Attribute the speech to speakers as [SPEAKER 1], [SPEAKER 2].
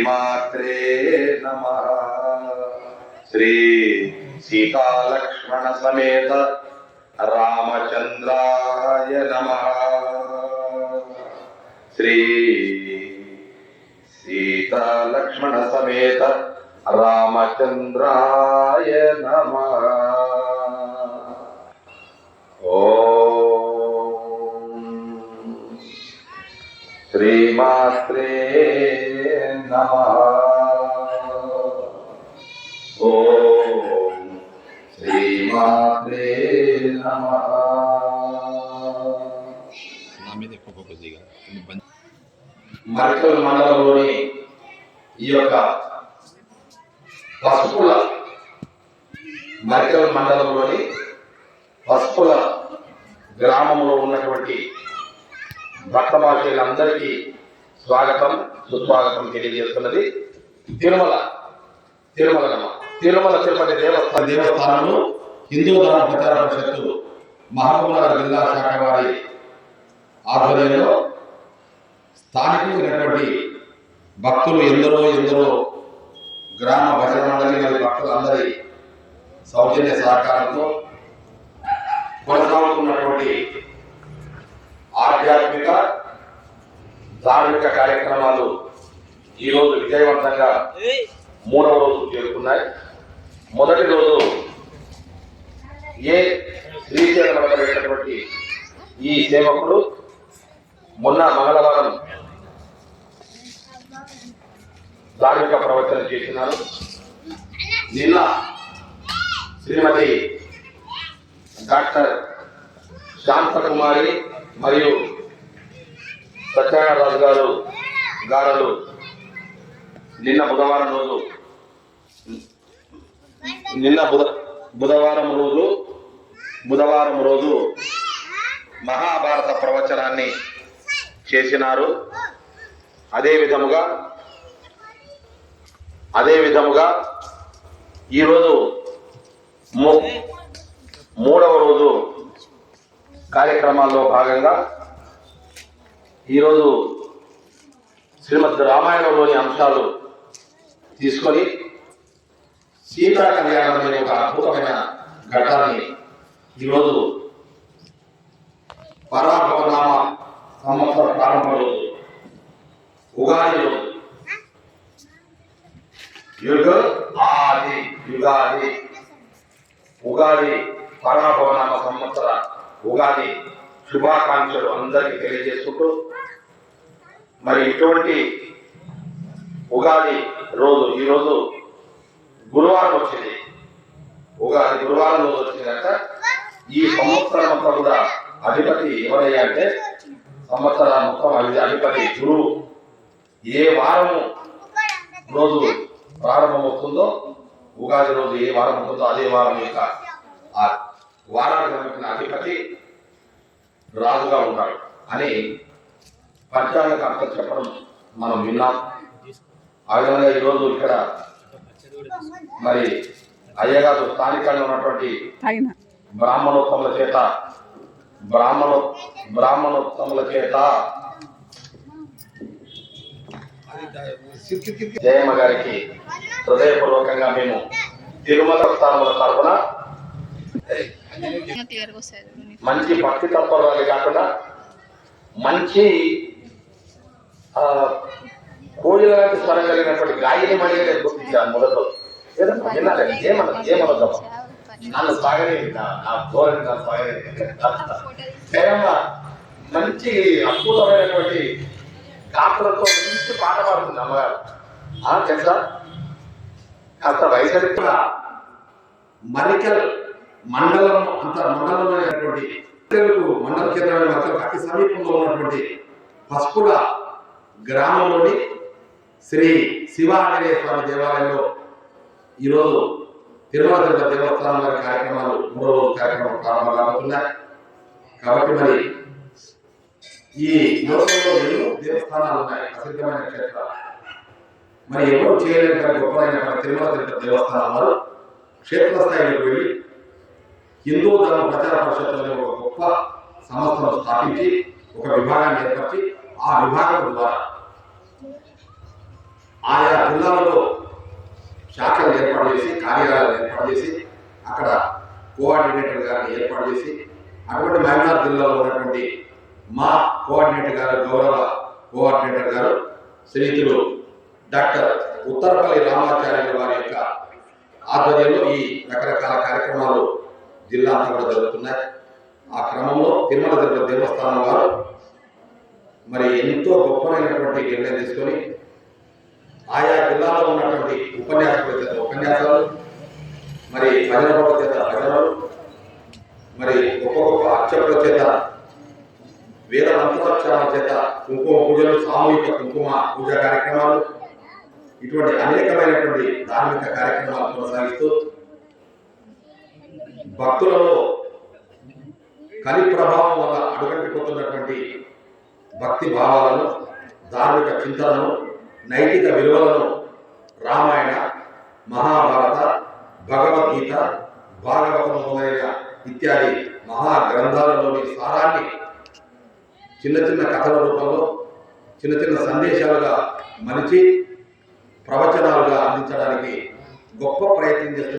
[SPEAKER 1] శ్రీమాత్రే నమః. శ్రీ సీతాలక్ష్మణ సమేత రామచంద్రాయ నమః. శ్రీ సీతాలక్ష్మణ సమేత రామచంద్రాయ నమః. ఓం శ్రీమాత్రే నమః. ఓం శ్రీమాత్రే నమః. మరికల్ మండలంలోని ఈ యొక్క పసుపుల మరికల్ మండలంలోని పసుపుల గ్రామంలో ఉన్నటువంటి భక్తమాషులందరికీ స్వాగతం సుస్వాగతం తెలియజేస్తున్నది తిరుమల తిరుపతి దేవస్థానంలో హిందూ ధర్మ ప్రచార పరిషత్తు మహబూబ్నగర్ జిల్లా శాఖ వారి ఆధ్వర్యంలో స్థానికులైనటువంటి భక్తులు ఎందరో గ్రామ భజన మండలి మరియు భక్తులందరి సౌజన్య సహకారంతో కొనసాగుతున్నటువంటి ఆధ్యాత్మిక ధార్మిక కార్యక్రమాలు ఈరోజు విజయవంతంగా 3వ రోజు చేరుకున్నాయి. మొదటి రోజు శ్రీశైలమైనటువంటి ఈ సేవకుడు మొన్న మంగళవారం ధార్మిక ప్రవచనం చేసినారు. నిన్న శ్రీమతి డాక్టర్ శాంతకుమారి మరియు సత్యనారాయణ రాజు గారు నిన్న బుధవారం రోజు మహాభారత ప్రవచనాన్ని చేసినారు. అదే విధముగా ఈరోజు 3వ రోజు కార్యక్రమాల్లో భాగంగా ఈరోజు శ్రీమద్ రామాయణంలోని అంశాలు తీసుకొని సీతా కళ్యాణం అనే ఒక అద్భుతమైన ఘట్టాన్ని ఈరోజు పరాభవనామ సంవత్సర ప్రారంభ రోజు ఉగాది రోజు ఉగాది పరాభవనామ సంవత్సర ఉగాది శుభాకాంక్షలు అందరికీ తెలియజేసుకుంటూ మరి ఇటువంటి ఉగాది రోజు ఈరోజు గురువారం వచ్చింది. ఉగాది గురువారం రోజు వచ్చిందంట. ఈ సంవత్సరం అంతా కూడా అధిపతి ఎవరయ్యా అంటే సంవత్సరం మొత్తం అధిపతి గురువు. ఏ వారము రోజు ప్రారంభమవుతుందో ఉగాది రోజు ఏ వారం ఉంటుందో అదే వారం యొక్క ఆ వారానికి సంబంధించిన అధిపతి రాజుగా ఉంటాడు అని పంచాంగకర్త చెప్పడం మనం విన్నాం. ఆ విధంగా ఈరోజు ఇక్కడ మరి అయ్యగారు స్థానికంగా ఉన్నటువంటి బ్రాహ్మణోత్తముల చేత జయమ్మ గారికి హృదయపూర్వకంగా మేము తిరుమల స్థానముల తరఫున మంచి భక్తి తత్వాలు కాకుండా మంచి కోయిల లాంటి స్వరం కలిగినటువంటి గాయని మణి గుర్తించాను. మొదలు నన్ను సాగని నా ధోరణి నా సాగని మంచి అద్భుతమైనటువంటి గాత్రంతో మంచి పాట పాడుతుంది అమ్మగారు. తెలుసా కాస్త వయసు మరికల్ మండలం మండలంలో మండల కేంద్రాన్ని అతి సమీపంలో ఉన్నటువంటి పసుపుల గ్రామంలోని శ్రీ శివ ఆంజనేయ స్వామి దేవాలయంలో ఈరోజు తిరుమల తిరుపతి దేవస్థానం వారి కార్యక్రమాలు 3వ రోజు కార్యక్రమం ప్రారంభమవుతున్నాయి. కాబట్టి మరి ఈ లోకంలో ఎన్నో దేవస్థానాలు ఉన్నాయి, ప్రసిద్ధమైన క్షేత్రాలు. మరి ఎవరు చేయలేని గొప్పమైన తిరుమల తిరుపతి దేవస్థానం వారు క్షేత్రస్థాయికి వెళ్ళి హిందూ ధర్మ ప్రచార పరిషత్తు అనే ఒక గొప్ప సంస్థను స్థాపించి ఒక విభాగాన్ని ఏర్పరిచి ఆ విభాగం ద్వారా ఆయా జిల్లాలలో శాఖలు ఏర్పాటు చేసి, కార్యాలయాలు ఏర్పాటు చేసి, అక్కడ కోఆర్డినేటర్ గారిని ఏర్పాటు చేసి, అటువంటి మహబూబ్నగర్ జిల్లాలో ఉన్నటువంటి మా కోఆర్డినేటర్ గారు, గౌరవ కోఆర్డినేటర్ గారు శ్రీతులు డాక్టర్ ఉత్తరపల్లి రామాచార్యుల వారి యొక్క ఆధ్వర్యంలో ఈ రకరకాల కార్యక్రమాలు జిల్లా అంతా కూడా జరుగుతున్నాయి. ఆ క్రమంలో తిరుమల తిరుపతి దేవస్థానం వారు మరి ఎంతో గొప్పమైనటువంటి నిర్ణయం తీసుకొని ఆయా జిల్లాలో ఉన్నటువంటి ఉపన్యాసకుల చేత ఉపన్యాసాలు, మరి భజన చేత భజనలు, మరి గొప్ప గొప్ప అర్చకుల చేత వేద మంత్రోచ్చారణ చేత కుంకుమ పూజలు, సామూహిక కుంకుమ పూజా కార్యక్రమాలు, ఇటువంటి అనేకమైనటువంటి ధార్మిక కార్యక్రమాలు కొనసాగిస్తూ భక్తులలో కలి ప్రభావం వల్ల అడుగంటిపోతున్నటువంటి భక్తి భావాలను, ధార్మిక చింతనను, నైతిక విలువలను రామాయణ, మహాభారత, భగవద్గీత, భాగవతం మొదలైన ఇత్యాది మహాగ్రంథాలలోని సారాన్ని చిన్న చిన్న కథల రూపంలో, చిన్న చిన్న సందేశాలుగా మలిచి ప్రవచనాలుగా అందించడానికి గొప్ప ప్రయత్నం చేస్తున్నారు.